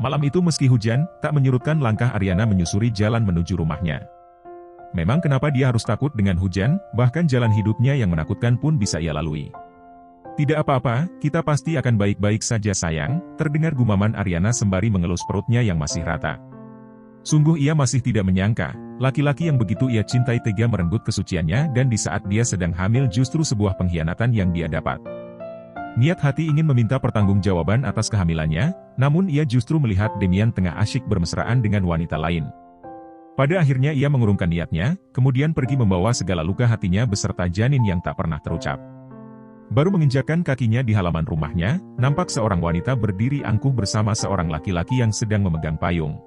Malam itu meski hujan, tak menyurutkan langkah Ariana menyusuri jalan menuju rumahnya. Memang kenapa dia harus takut dengan hujan, bahkan jalan hidupnya yang menakutkan pun bisa ia lalui. Tidak apa-apa, kita pasti akan baik-baik saja sayang, terdengar gumaman Ariana sembari mengelus perutnya yang masih rata. Sungguh ia masih tidak menyangka, laki-laki yang begitu ia cintai tega merenggut kesuciannya dan di saat dia sedang hamil justru sebuah pengkhianatan yang dia dapat. Niat hati ingin meminta pertanggungjawaban atas kehamilannya, namun ia justru melihat Demian tengah asyik bermesraan dengan wanita lain. Pada akhirnya ia mengurungkan niatnya, kemudian pergi membawa segala luka hatinya beserta janin yang tak pernah terucap. Baru menginjakkan kakinya di halaman rumahnya, nampak seorang wanita berdiri angkuh bersama seorang laki-laki yang sedang memegang payung.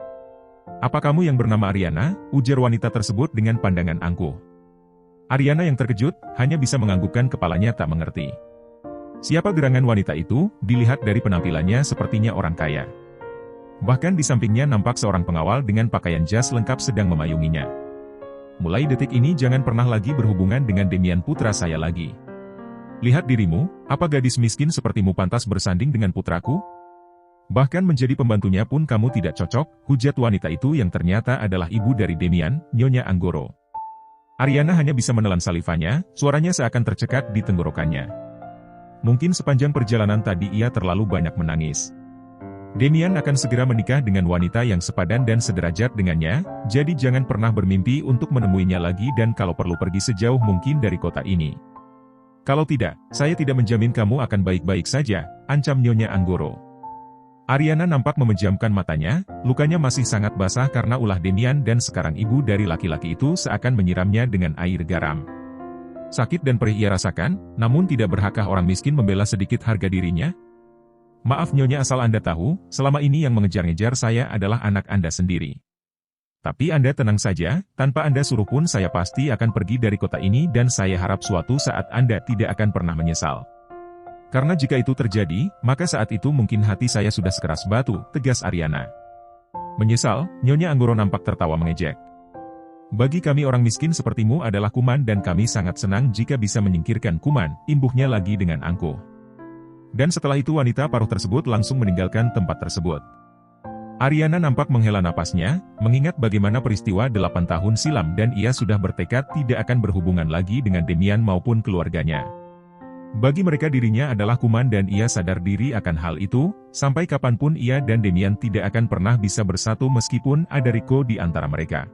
"Apa kamu yang bernama Ariana?" ujar wanita tersebut dengan pandangan angkuh. Ariana yang terkejut, hanya bisa menganggukkan kepalanya tak mengerti. Siapa gerangan wanita itu, dilihat dari penampilannya sepertinya orang kaya. Bahkan di sampingnya nampak seorang pengawal dengan pakaian jas lengkap sedang memayunginya. "Mulai detik ini jangan pernah lagi berhubungan dengan Demian putra saya lagi. Lihat dirimu, apa gadis miskin sepertimu pantas bersanding dengan putraku? Bahkan menjadi pembantunya pun kamu tidak cocok," hujat wanita itu yang ternyata adalah ibu dari Demian, Nyonya Anggoro. Ariana hanya bisa menelan salivanya, suaranya seakan tercekat di tenggorokannya. Mungkin sepanjang perjalanan tadi ia terlalu banyak menangis. Demian akan segera menikah dengan wanita yang sepadan dan sederajat dengannya, jadi jangan pernah bermimpi untuk menemuinya lagi dan kalau perlu pergi sejauh mungkin dari kota ini. Kalau tidak, saya tidak menjamin kamu akan baik-baik saja, ancam Nyonya Anggoro. Ariana nampak memejamkan matanya, lukanya masih sangat basah karena ulah Demian dan sekarang ibu dari laki-laki itu seakan menyiramnya dengan air garam. Sakit dan perih ia rasakan, namun tidak berhakkah orang miskin membela sedikit harga dirinya? "Maaf Nyonya, asal Anda tahu, selama ini yang mengejar-ngejar saya adalah anak Anda sendiri. Tapi Anda tenang saja, tanpa Anda suruh pun saya pasti akan pergi dari kota ini dan saya harap suatu saat Anda tidak akan pernah menyesal. Karena jika itu terjadi, maka saat itu mungkin hati saya sudah sekeras batu," tegas Ariana. "Menyesal?" Nyonya Anggoro nampak tertawa mengejek. "Bagi kami orang miskin sepertimu adalah kuman dan kami sangat senang jika bisa menyingkirkan kuman," imbuhnya lagi dengan angkuh. Dan setelah itu wanita paruh tersebut langsung meninggalkan tempat tersebut. Ariana nampak menghela napasnya, mengingat bagaimana peristiwa 8 tahun silam dan ia sudah bertekad tidak akan berhubungan lagi dengan Demian maupun keluarganya. Bagi mereka dirinya adalah kuman dan ia sadar diri akan hal itu, sampai kapanpun ia dan Demian tidak akan pernah bisa bersatu meskipun ada Rico di antara mereka.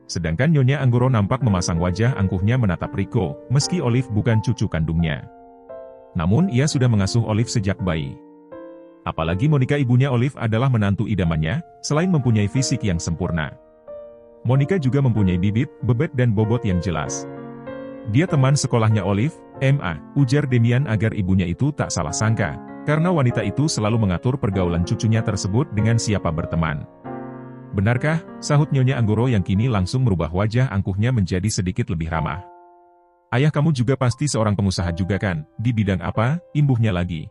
Sedangkan Nyonya Anggoro nampak memasang wajah angkuhnya menatap Rico, meski Olive bukan cucu kandungnya. Namun ia sudah mengasuh Olive sejak bayi. Apalagi Monica ibunya Olive adalah menantu idamannya, selain mempunyai fisik yang sempurna. Monica juga mempunyai bibit, bebet dan bobot yang jelas. "Dia teman sekolahnya Olive, MA," ujar Demian agar ibunya itu tak salah sangka, karena wanita itu selalu mengatur pergaulan cucunya tersebut dengan siapa berteman. "Benarkah?" sahut Nyonya Anggoro yang kini langsung merubah wajah angkuhnya menjadi sedikit lebih ramah. "Ayah kamu juga pasti seorang pengusaha juga kan? Di bidang apa?" imbuhnya lagi.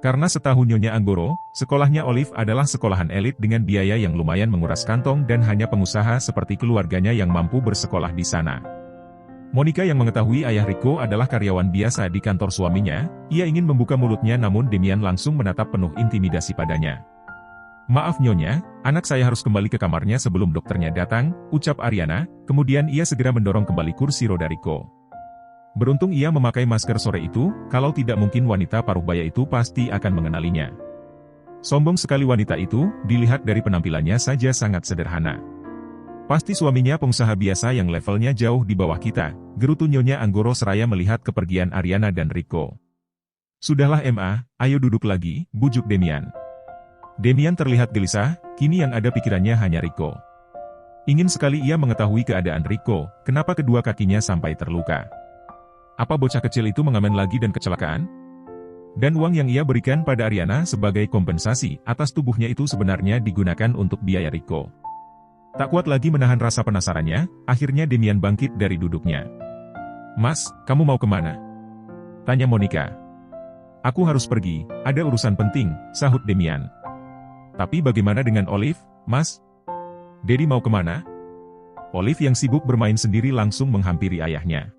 Karena setahu Nyonya Anggoro, sekolahnya Olive adalah sekolahan elit dengan biaya yang lumayan menguras kantong dan hanya pengusaha seperti keluarganya yang mampu bersekolah di sana. Monica yang mengetahui ayah Rico adalah karyawan biasa di kantor suaminya, ia ingin membuka mulutnya namun Demian langsung menatap penuh intimidasi padanya. "Maaf Nyonya, anak saya harus kembali ke kamarnya sebelum dokternya datang," ucap Ariana, kemudian ia segera mendorong kembali kursi roda Rico. Beruntung ia memakai masker sore itu, kalau tidak mungkin wanita paruh baya itu pasti akan mengenalinya. Sombong sekali wanita itu, dilihat dari penampilannya saja sangat sederhana. "Pasti suaminya pengusaha biasa yang levelnya jauh di bawah kita," gerutu Nyonya Anggoro seraya melihat kepergian Ariana dan Rico. "Sudahlah MA, ayo duduk lagi," bujuk Demian. Demian terlihat gelisah, kini yang ada pikirannya hanya Rico. Ingin sekali ia mengetahui keadaan Rico, kenapa kedua kakinya sampai terluka. Apa bocah kecil itu mengamen lagi dan kecelakaan? Dan uang yang ia berikan pada Ariana sebagai kompensasi atas tubuhnya itu sebenarnya digunakan untuk biaya Rico. Tak kuat lagi menahan rasa penasarannya, akhirnya Demian bangkit dari duduknya. "Mas, kamu mau kemana?" tanya Monica. "Aku harus pergi, ada urusan penting," sahut Demian. "Tapi bagaimana dengan Olive, Mas? Daddy mau kemana?" Olive yang sibuk bermain sendiri langsung menghampiri ayahnya.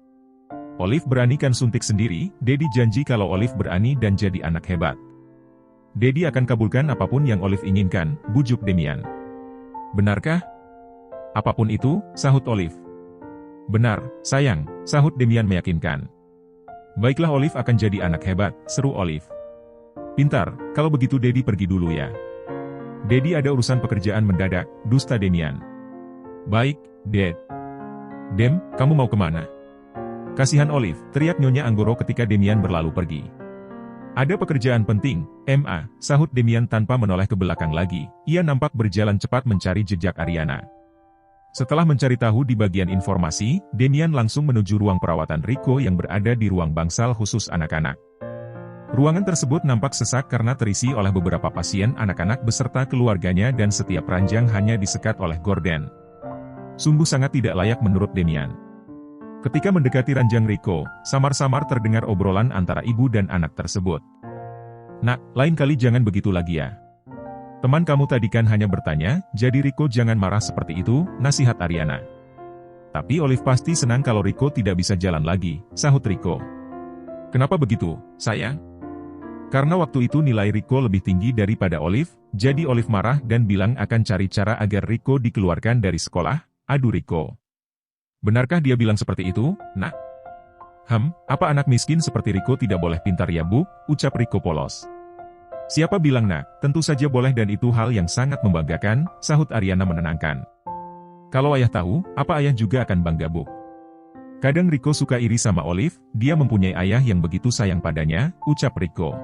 "Olive berani kan suntik sendiri, Daddy janji kalau Olive berani dan jadi anak hebat." Daddy akan kabulkan apapun yang Olive inginkan, bujuk Damian. Benarkah? Apapun itu, sahut Olive. Benar, sayang, sahut Damian meyakinkan. Baiklah, Olive akan jadi anak hebat, seru Olive. Pintar, kalau begitu Daddy pergi dulu ya. Daddy ada urusan pekerjaan mendadak, dusta Damian. Baik, Dad. Dem, kamu mau kemana? Kasihan Olive, teriak Nyonya Anggoro ketika Damian berlalu pergi. Ada pekerjaan penting, Ma, sahut Damian tanpa menoleh ke belakang lagi. Ia nampak berjalan cepat mencari jejak Ariana. Setelah mencari tahu di bagian informasi, Damian langsung menuju ruang perawatan Rico yang berada di ruang bangsal khusus anak-anak. Ruangan tersebut nampak sesak karena terisi oleh beberapa pasien anak-anak beserta keluarganya dan setiap ranjang hanya disekat oleh gorden. Sungguh sangat tidak layak menurut Damian. Ketika mendekati ranjang Rico, samar-samar terdengar obrolan antara ibu dan anak tersebut. Nak, lain kali jangan begitu lagi ya. Teman kamu tadi kan hanya bertanya, jadi Rico jangan marah seperti itu, nasihat Ariana. Tapi Olive pasti senang kalau Rico tidak bisa jalan lagi, sahut Rico. Kenapa begitu, sayang? Karena waktu itu nilai Rico lebih tinggi daripada Olive, jadi Olive marah dan bilang akan cari cara agar Rico dikeluarkan dari sekolah. Aduh Rico. Benarkah dia bilang seperti itu, nak? Apa anak miskin seperti Rico tidak boleh pintar ya bu, ucap Rico polos. Siapa bilang nak, tentu saja boleh dan itu hal yang sangat membanggakan, sahut Ariana menenangkan. Kalau ayah tahu, apa ayah juga akan bangga bu. Kadang Rico suka iri sama Olive, dia mempunyai ayah yang begitu sayang padanya, ucap Rico.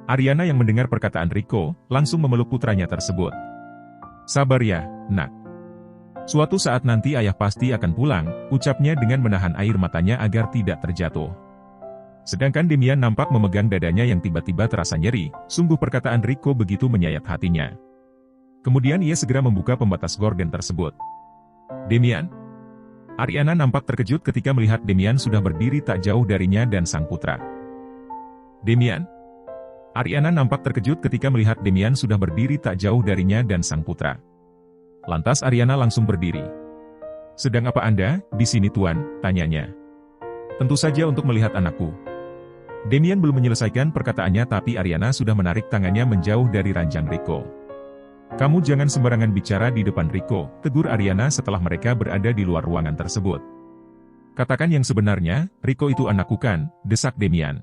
Ariana yang mendengar perkataan Rico, langsung memeluk putranya tersebut. Sabar ya, nak. Suatu saat nanti ayah pasti akan pulang, ucapnya dengan menahan air matanya agar tidak terjatuh. Sedangkan Damian nampak memegang dadanya yang tiba-tiba terasa nyeri, sungguh perkataan Rico begitu menyayat hatinya. Kemudian ia segera membuka pembatas gorden tersebut. Damian? Ariana nampak terkejut ketika melihat Damian sudah berdiri tak jauh darinya dan sang putra. Damian? Ariana nampak terkejut ketika melihat Damian sudah berdiri tak jauh darinya dan sang putra. Lantas Ariana langsung berdiri. Sedang apa Anda, di sini tuan, tanyanya. Tentu saja untuk melihat anakku. Damian belum menyelesaikan perkataannya tapi Ariana sudah menarik tangannya menjauh dari ranjang Rico. Kamu jangan sembarangan bicara di depan Rico, tegur Ariana setelah mereka berada di luar ruangan tersebut. Katakan yang sebenarnya, Rico itu anakku kan, desak Damian.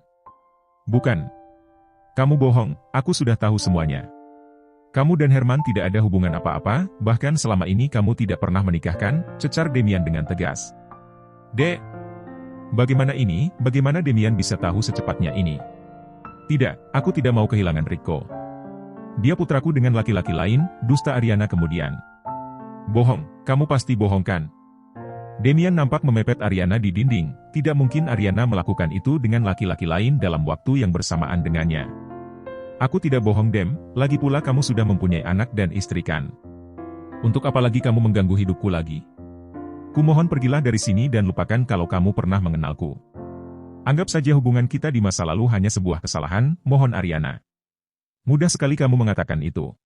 Bukan. Kamu bohong, aku sudah tahu semuanya. Kamu dan Herman tidak ada hubungan apa-apa, bahkan selama ini kamu tidak pernah menikahkan, cecar Damian dengan tegas. Dek! Bagaimana ini, bagaimana Damian bisa tahu secepatnya ini? Tidak, aku tidak mau kehilangan Rico. Dia putraku dengan laki-laki lain, dusta Ariana kemudian. Bohong, kamu pasti bohong kan? Damian nampak memepet Ariana di dinding, tidak mungkin Ariana melakukan itu dengan laki-laki lain dalam waktu yang bersamaan dengannya. Aku tidak bohong Dem, lagi pula kamu sudah mempunyai anak dan istri kan? Untuk apa lagi kamu mengganggu hidupku lagi? Kumohon pergilah dari sini dan lupakan kalau kamu pernah mengenalku. Anggap saja hubungan kita di masa lalu hanya sebuah kesalahan, mohon Ariana. Mudah sekali kamu mengatakan itu.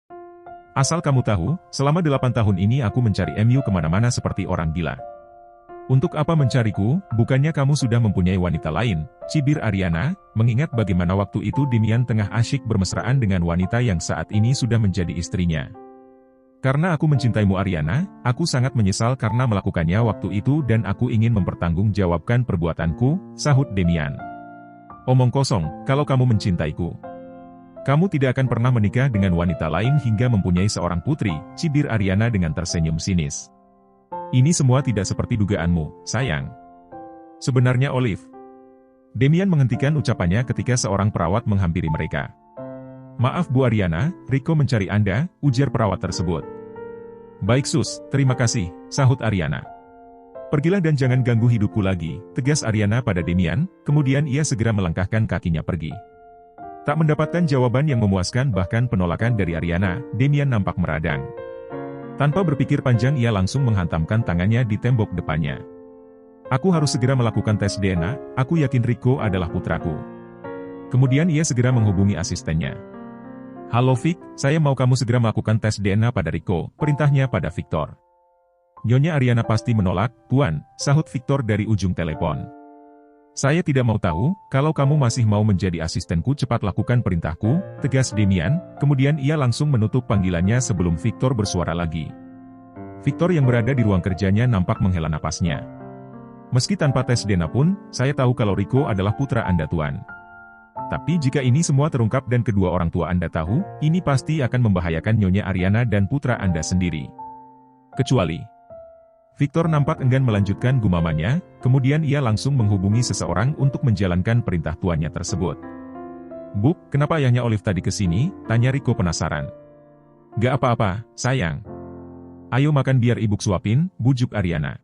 Asal kamu tahu, selama 8 tahun ini aku mencari MU kemana-mana seperti orang gila. Untuk apa mencariku, bukannya kamu sudah mempunyai wanita lain, cibir Ariana, mengingat bagaimana waktu itu Damian tengah asyik bermesraan dengan wanita yang saat ini sudah menjadi istrinya. Karena aku mencintaimu Ariana, aku sangat menyesal karena melakukannya waktu itu dan aku ingin mempertanggungjawabkan perbuatanku, sahut Damian. Omong kosong, kalau kamu mencintaiku. Kamu tidak akan pernah menikah dengan wanita lain hingga mempunyai seorang putri, cibir Ariana dengan tersenyum sinis. Ini semua tidak seperti dugaanmu, sayang. Sebenarnya Olive. Damian menghentikan ucapannya ketika seorang perawat menghampiri mereka. Maaf Bu Ariana, Rico mencari Anda, ujar perawat tersebut. Baik Sus, terima kasih, sahut Ariana. Pergilah dan jangan ganggu hidupku lagi, tegas Ariana pada Damian, kemudian ia segera melangkahkan kakinya pergi. Tak mendapatkan jawaban yang memuaskan bahkan penolakan dari Ariana, Damian nampak meradang. Tanpa berpikir panjang ia langsung menghantamkan tangannya di tembok depannya. Aku harus segera melakukan tes DNA, aku yakin Rico adalah putraku. Kemudian ia segera menghubungi asistennya. Halo Vic, saya mau kamu segera melakukan tes DNA pada Rico, perintahnya pada Victor. Nyonya Ariana pasti menolak, Tuan, sahut Victor dari ujung telepon. Saya tidak mau tahu, kalau kamu masih mau menjadi asistenku cepat lakukan perintahku, tegas Demian, kemudian ia langsung menutup panggilannya sebelum Victor bersuara lagi. Victor yang berada di ruang kerjanya nampak menghela napasnya. Meski tanpa tes DNA pun, saya tahu kalau Rico adalah putra Anda Tuan. Tapi jika ini semua terungkap dan kedua orang tua Anda tahu, ini pasti akan membahayakan Nyonya Ariana dan putra Anda sendiri. Kecuali... Victor nampak enggan melanjutkan gumamannya, kemudian ia langsung menghubungi seseorang untuk menjalankan perintah tuannya tersebut. "Bu, kenapa ayahnya Olive tadi ke sini?" tanya Rico penasaran. "Gak apa-apa, sayang. Ayo makan biar ibu suapin," bujuk Ariana.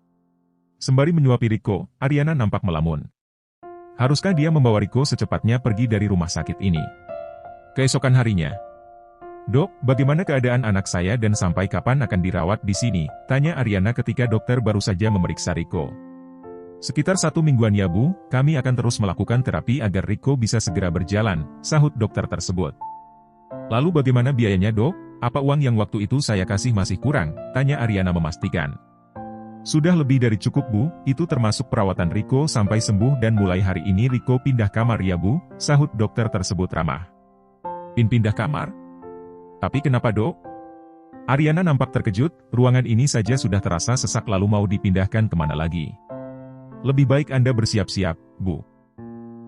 Sembari menyuapi Rico, Ariana nampak melamun. Haruskah dia membawa Rico secepatnya pergi dari rumah sakit ini? Keesokan harinya, "Dok, bagaimana keadaan anak saya dan sampai kapan akan dirawat di sini?" tanya Ariana ketika dokter baru saja memeriksa Rico. "Sekitar 1 mingguan ya Bu, kami akan terus melakukan terapi agar Rico bisa segera berjalan," sahut dokter tersebut. "Lalu bagaimana biayanya Dok? Apa uang yang waktu itu saya kasih masih kurang?" tanya Ariana memastikan. "Sudah lebih dari cukup Bu, itu termasuk perawatan Rico sampai sembuh dan mulai hari ini Rico pindah kamar ya Bu," sahut dokter tersebut ramah. "Pindah kamar? Tapi kenapa Dok?" Ariana nampak terkejut, ruangan ini saja sudah terasa sesak lalu mau dipindahkan kemana lagi. "Lebih baik Anda bersiap-siap, Bu.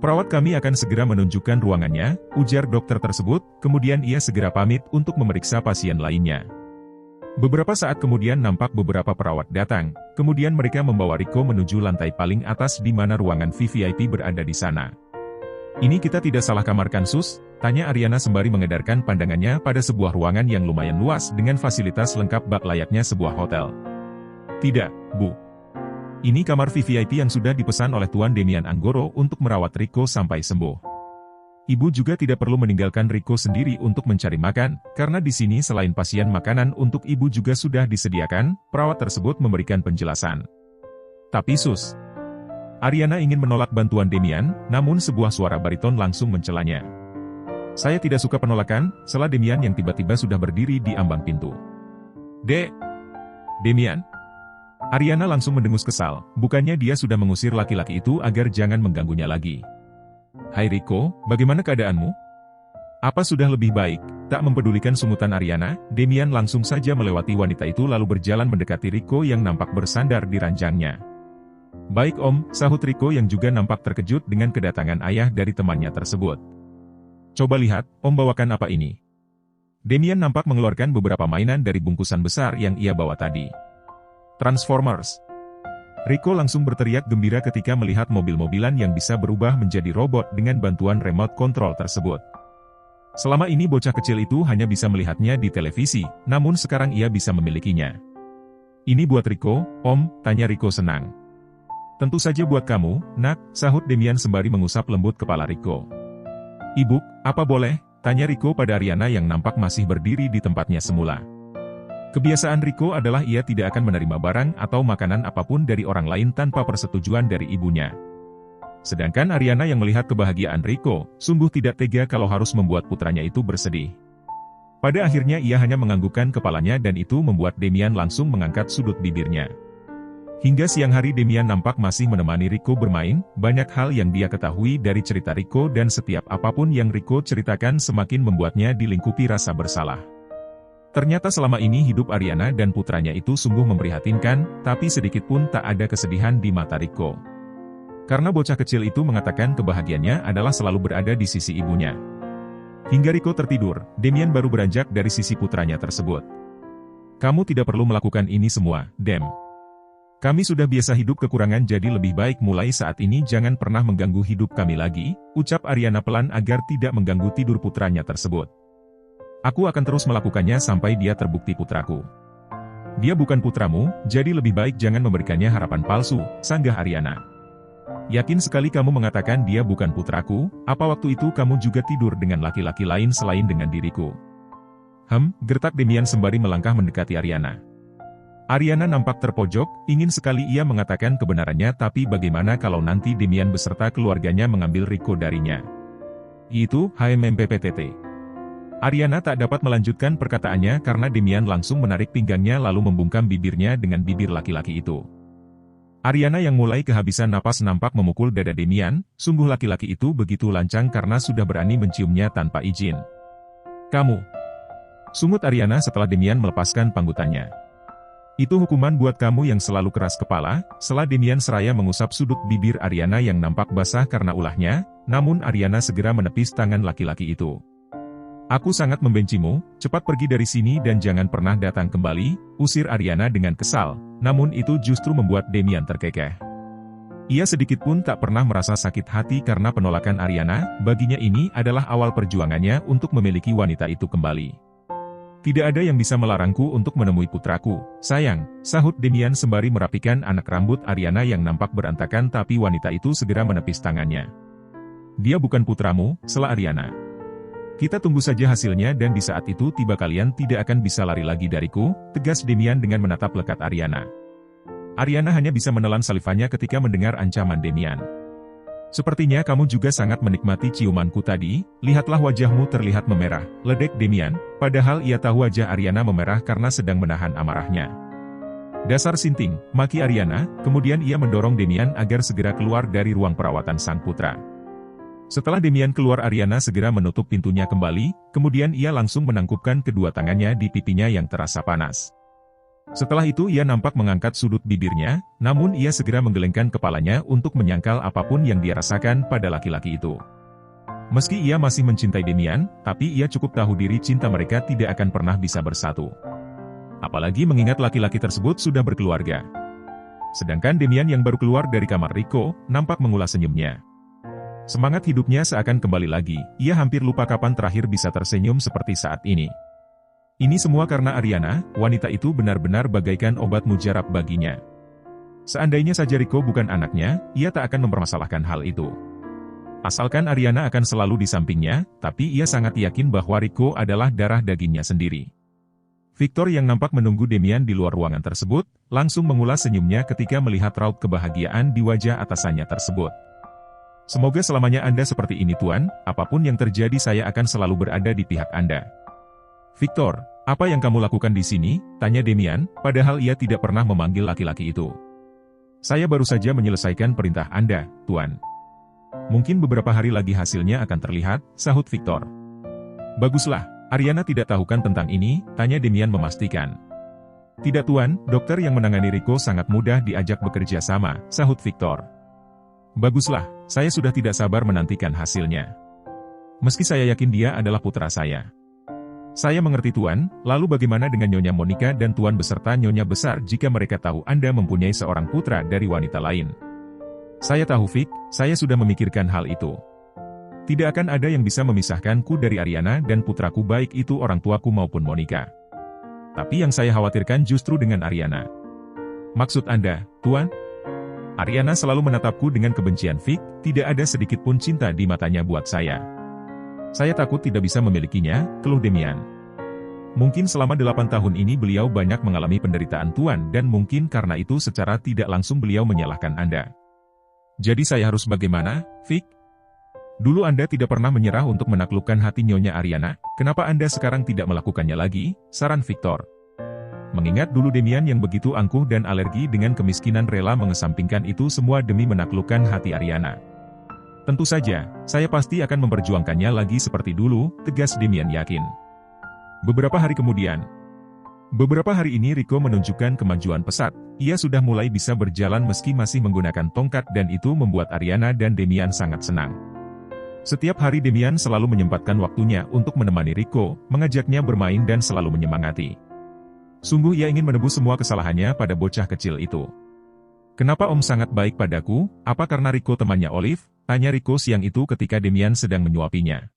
Perawat kami akan segera menunjukkan ruangannya," ujar dokter tersebut, kemudian ia segera pamit untuk memeriksa pasien lainnya. Beberapa saat kemudian nampak beberapa perawat datang, kemudian mereka membawa Rico menuju lantai paling atas di mana ruangan VVIP berada di sana. "Ini kita tidak salah kamar kan Sus?" tanya Ariana sembari mengedarkan pandangannya pada sebuah ruangan yang lumayan luas dengan fasilitas lengkap bak layaknya sebuah hotel. "Tidak, Bu. Ini kamar VVIP yang sudah dipesan oleh Tuan Demian Anggoro untuk merawat Rico sampai sembuh. Ibu juga tidak perlu meninggalkan Rico sendiri untuk mencari makan, karena di sini selain pasien makanan untuk ibu juga sudah disediakan," perawat tersebut memberikan penjelasan. "Tapi Sus..." Ariana ingin menolak bantuan Demian, namun sebuah suara bariton langsung mencelanya. "Saya tidak suka penolakan," sela Demian yang tiba-tiba sudah berdiri di ambang pintu. Demian?" Ariana langsung mendengus kesal, bukannya dia sudah mengusir laki-laki itu agar jangan mengganggunya lagi. "Hai Rico, bagaimana keadaanmu? Apa sudah lebih baik?" Tak mempedulikan sungutan Ariana, Demian langsung saja melewati wanita itu lalu berjalan mendekati Rico yang nampak bersandar di ranjangnya. "Baik Om," sahut Rico yang juga nampak terkejut dengan kedatangan ayah dari temannya tersebut. "Coba lihat, Om bawakan apa ini?" Demian nampak mengeluarkan beberapa mainan dari bungkusan besar yang ia bawa tadi. "Transformers." Rico langsung berteriak gembira ketika melihat mobil-mobilan yang bisa berubah menjadi robot dengan bantuan remote control tersebut. Selama ini bocah kecil itu hanya bisa melihatnya di televisi, namun sekarang ia bisa memilikinya. "Ini buat Rico, Om," tanya Rico senang. "Tentu saja buat kamu, Nak," sahut Demian sembari mengusap lembut kepala Rico. "Ibu, apa boleh?" tanya Rico pada Ariana yang nampak masih berdiri di tempatnya semula. Kebiasaan Rico adalah ia tidak akan menerima barang atau makanan apapun dari orang lain tanpa persetujuan dari ibunya. Sedangkan Ariana yang melihat kebahagiaan Rico, sungguh tidak tega kalau harus membuat putranya itu bersedih. Pada akhirnya ia hanya menganggukkan kepalanya dan itu membuat Demian langsung mengangkat sudut bibirnya. Hingga siang hari Demian nampak masih menemani Rico bermain, banyak hal yang dia ketahui dari cerita Rico dan setiap apapun yang Rico ceritakan semakin membuatnya dilingkupi rasa bersalah. Ternyata selama ini hidup Ariana dan putranya itu sungguh memprihatinkan, tapi sedikit pun tak ada kesedihan di mata Rico. Karena bocah kecil itu mengatakan kebahagiaannya adalah selalu berada di sisi ibunya. Hingga Rico tertidur, Demian baru beranjak dari sisi putranya tersebut. "Kamu tidak perlu melakukan ini semua, Dem. Kami sudah biasa hidup kekurangan jadi lebih baik mulai saat ini jangan pernah mengganggu hidup kami lagi," ucap Ariana pelan agar tidak mengganggu tidur putranya tersebut. "Aku akan terus melakukannya sampai dia terbukti putraku." "Dia bukan putramu, jadi lebih baik jangan memberikannya harapan palsu," sanggah Ariana. "Yakin sekali kamu mengatakan dia bukan putraku, apa waktu itu kamu juga tidur dengan laki-laki lain selain dengan diriku?" Gertak Demian sembari melangkah mendekati Ariana. Ariana nampak terpojok, ingin sekali ia mengatakan kebenarannya tapi bagaimana kalau nanti Demian beserta keluarganya mengambil Rico darinya. Itu, HMMPPTT. Ariana tak dapat melanjutkan perkataannya karena Demian langsung menarik pinggangnya lalu membungkam bibirnya dengan bibir laki-laki itu. Ariana yang mulai kehabisan napas nampak memukul dada Demian, sungguh laki-laki itu begitu lancang karena sudah berani menciumnya tanpa izin. Kamu! Sungut Ariana setelah Demian melepaskan panggutannya. Itu hukuman buat kamu yang selalu keras kepala, setelah Demian seraya mengusap sudut bibir Ariana yang nampak basah karena ulahnya, namun Ariana segera menepis tangan laki-laki itu. Aku sangat membencimu, cepat pergi dari sini dan jangan pernah datang kembali, usir Ariana dengan kesal, namun itu justru membuat Demian terkekeh. Ia sedikit pun tak pernah merasa sakit hati karena penolakan Ariana, baginya ini adalah awal perjuangannya untuk memiliki wanita itu kembali. Tidak ada yang bisa melarangku untuk menemui putraku, sayang, sahut Demian sembari merapikan anak rambut Ariana yang nampak berantakan tapi wanita itu segera menepis tangannya. Dia bukan putramu, sela Ariana. Kita tunggu saja hasilnya dan di saat itu tiba kalian tidak akan bisa lari lagi dariku, tegas Demian dengan menatap lekat Ariana. Ariana hanya bisa menelan salivannya ketika mendengar ancaman Demian. Sepertinya kamu juga sangat menikmati ciumanku tadi, lihatlah wajahmu terlihat memerah, ledek Demian, padahal ia tahu wajah Ariana memerah karena sedang menahan amarahnya. Dasar sinting, maki Ariana, kemudian ia mendorong Demian agar segera keluar dari ruang perawatan sang putra. Setelah Demian keluar Ariana segera menutup pintunya kembali, kemudian ia langsung menangkupkan kedua tangannya di pipinya yang terasa panas. Setelah itu ia nampak mengangkat sudut bibirnya, namun ia segera menggelengkan kepalanya untuk menyangkal apapun yang dia rasakan pada laki-laki itu. Meski ia masih mencintai Demian, tapi ia cukup tahu diri cinta mereka tidak akan pernah bisa bersatu. Apalagi mengingat laki-laki tersebut sudah berkeluarga. Sedangkan Demian yang baru keluar dari kamar Rico, nampak mengulas senyumnya. Semangat hidupnya seakan kembali lagi, ia hampir lupa kapan terakhir bisa tersenyum seperti saat ini. Ini semua karena Ariana, wanita itu benar-benar bagaikan obat mujarab baginya. Seandainya saja Rico bukan anaknya, ia tak akan mempermasalahkan hal itu. Asalkan Ariana akan selalu di sampingnya, tapi ia sangat yakin bahwa Rico adalah darah dagingnya sendiri. Victor yang nampak menunggu Demian di luar ruangan tersebut, langsung mengulas senyumnya ketika melihat raut kebahagiaan di wajah atasannya tersebut. Semoga selamanya Anda seperti ini Tuan, apapun yang terjadi saya akan selalu berada di pihak Anda. Victor, apa yang kamu lakukan di sini? Tanya Demian, padahal ia tidak pernah memanggil laki-laki itu. Saya baru saja menyelesaikan perintah Anda, Tuan. Mungkin beberapa hari lagi hasilnya akan terlihat, sahut Victor. Baguslah, Ariana tidak tahu kan tentang ini, tanya Demian memastikan. Tidak Tuan, dokter yang menangani Rico sangat mudah diajak bekerja sama, sahut Victor. Baguslah, saya sudah tidak sabar menantikan hasilnya. Meski saya yakin dia adalah putra saya. Saya mengerti Tuan, lalu bagaimana dengan Nyonya Monica dan Tuan beserta Nyonya besar jika mereka tahu Anda mempunyai seorang putra dari wanita lain? Saya tahu Vic, saya sudah memikirkan hal itu. Tidak akan ada yang bisa memisahkanku dari Ariana dan putraku baik itu orang tuaku maupun Monica. Tapi yang saya khawatirkan justru dengan Ariana. Maksud Anda, Tuan? Ariana selalu menatapku dengan kebencian Vic, tidak ada sedikit pun cinta di matanya buat saya. Saya takut tidak bisa memilikinya, keluh Demian. Mungkin selama 8 tahun ini beliau banyak mengalami penderitaan Tuan dan mungkin karena itu secara tidak langsung beliau menyalahkan Anda. Jadi saya harus bagaimana, Vic? Dulu Anda tidak pernah menyerah untuk menaklukkan hati Nyonya Ariana, kenapa Anda sekarang tidak melakukannya lagi? Saran Victor. Mengingat dulu Demian yang begitu angkuh dan alergi dengan kemiskinan rela mengesampingkan itu semua demi menaklukkan hati Ariana. Tentu saja, saya pasti akan memperjuangkannya lagi seperti dulu, tegas Demian yakin. Beberapa hari kemudian, beberapa hari ini Rico menunjukkan kemajuan pesat, ia sudah mulai bisa berjalan meski masih menggunakan tongkat dan itu membuat Ariana dan Demian sangat senang. Setiap hari Demian selalu menyempatkan waktunya untuk menemani Rico, mengajaknya bermain dan selalu menyemangati. Sungguh ia ingin menebus semua kesalahannya pada bocah kecil itu. Kenapa Om sangat baik padaku, apa karena Rico temannya Olive? Tanya Rico siang itu ketika Demian sedang menyuapinya.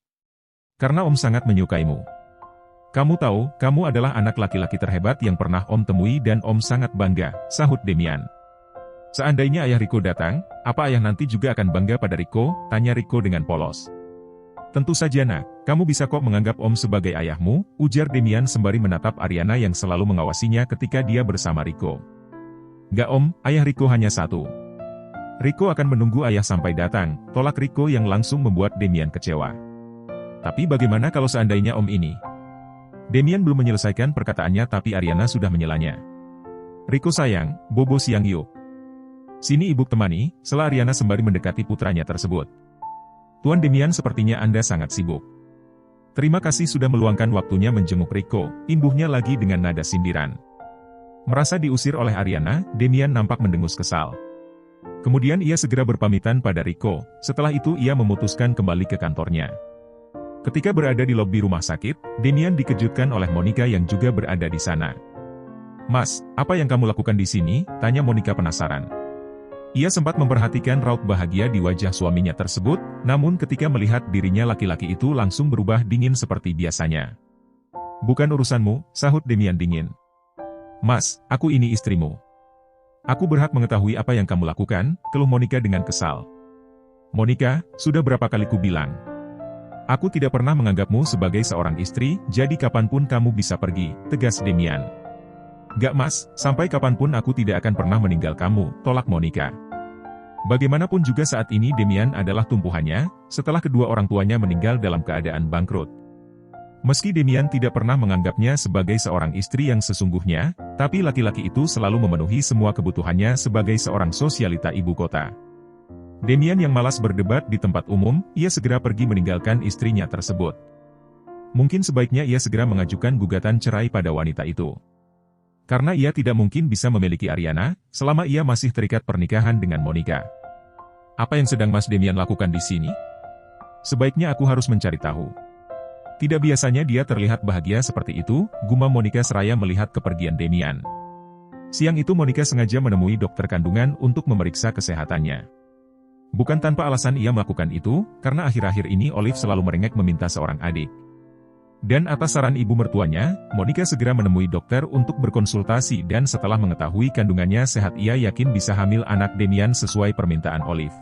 Karena Om sangat menyukaimu. Kamu tahu, kamu adalah anak laki-laki terhebat yang pernah Om temui dan Om sangat bangga, sahut Demian. Seandainya ayah Rico datang, apa ayah nanti juga akan bangga pada Rico? Tanya Rico dengan polos. Tentu saja nak, kamu bisa kok menganggap Om sebagai ayahmu, ujar Demian sembari menatap Ariana yang selalu mengawasinya ketika dia bersama Rico. Gak Om, ayah Rico hanya satu. Rico akan menunggu ayah sampai datang, tolak Rico yang langsung membuat Demian kecewa. Tapi bagaimana kalau seandainya Om ini? Demian belum menyelesaikan perkataannya tapi Ariana sudah menyelanya. Rico sayang, bobo siang yuk. Sini ibu temani, sela Ariana sembari mendekati putranya tersebut. Tuan Demian, sepertinya Anda sangat sibuk. Terima kasih sudah meluangkan waktunya menjenguk Rico, imbuhnya lagi dengan nada sindiran. Merasa diusir oleh Ariana, Demian nampak mendengus kesal. Kemudian ia segera berpamitan pada Rico, setelah itu ia memutuskan kembali ke kantornya. Ketika berada di lobi rumah sakit, Demian dikejutkan oleh Monica yang juga berada di sana. "Mas, apa yang kamu lakukan di sini?" tanya Monica penasaran. Ia sempat memperhatikan raut bahagia di wajah suaminya tersebut, namun ketika melihat dirinya laki-laki itu langsung berubah dingin seperti biasanya. "Bukan urusanmu," sahut Demian dingin. "Mas, aku ini istrimu. Aku berhak mengetahui apa yang kamu lakukan," keluh Monica dengan kesal. "Monica, sudah berapa kali ku bilang? Aku tidak pernah menganggapmu sebagai seorang istri, jadi kapanpun kamu bisa pergi," tegas Demian. "Gak mas, sampai kapanpun aku tidak akan pernah meninggal kamu," tolak Monica. Bagaimanapun juga saat ini Demian adalah tumpuhannya, setelah kedua orang tuanya meninggal dalam keadaan bangkrut. Meski Demian tidak pernah menganggapnya sebagai seorang istri yang sesungguhnya, tapi laki-laki itu selalu memenuhi semua kebutuhannya sebagai seorang sosialita ibu kota. Demian yang malas berdebat di tempat umum, ia segera pergi meninggalkan istrinya tersebut. Mungkin sebaiknya ia segera mengajukan gugatan cerai pada wanita itu. Karena ia tidak mungkin bisa memiliki Ariana, selama ia masih terikat pernikahan dengan Monica. "Apa yang sedang Mas Demian lakukan di sini? Sebaiknya aku harus mencari tahu." Tidak biasanya dia terlihat bahagia seperti itu, gumam Monica seraya melihat kepergian Demian. Siang itu Monica sengaja menemui dokter kandungan untuk memeriksa kesehatannya. Bukan tanpa alasan ia melakukan itu, karena akhir-akhir ini Olive selalu merengek meminta seorang adik. Dan atas saran ibu mertuanya, Monica segera menemui dokter untuk berkonsultasi dan setelah mengetahui kandungannya sehat ia yakin bisa hamil anak Demian sesuai permintaan Olive.